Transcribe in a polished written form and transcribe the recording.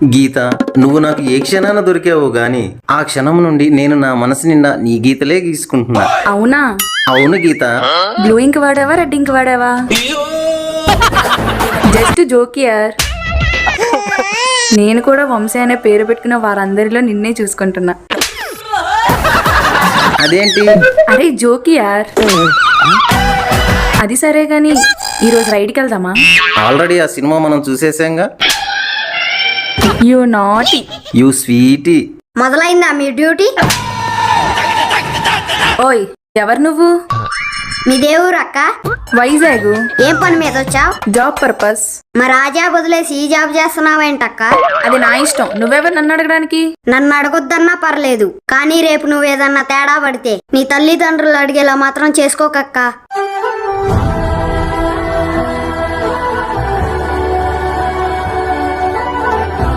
గీత, నువ్వు నాకు ఏ క్షణాన దొరికావు గాని ఆ క్షణం నుండి నేను నా మనసు నిండా నీ గీతలే గీసుకుంటున్నా. అవునా? అవును గీత. బ్లూ ఇంక్ వాడావా, రెడ్ ఇంక్ వాడావా? జస్ట్ జోకియర్. నేను కూడా వంశీ అనే పేరు పెట్టుకున్న వారందరిలో నిన్నే చూసుకుంటున్నా. అదేంటి? అరే జోకియార్. అది సరే గాని ఈరోజు రైడ్కి వెళ్దామా? ఆల్రెడీ ఆ సినిమా మనం చూసేసాంగా. You naughty, you sweetie. మొదలైందా మీ డ్యూటీ? ఓయ్ ఎవరు నువ్వు? మీ దేవురు అక్క. వైజాగ్. ఏం పని మీద వచ్చావు? Job purpose. మరి ఆ జాబ్ వదిలేసి ఈ జాబ్ చేస్తున్నావేంటక్క? అది నా ఇష్టం, నువ్వెవరు నన్ను అడగడానికి? నన్ను అడగొద్దన్నా పర్లేదు, కానీ రేపు నువ్వేదన్నా తేడా పడితే నీ తల్లిదండ్రులు అడిగేలా మాత్రం చేసుకోకక్క.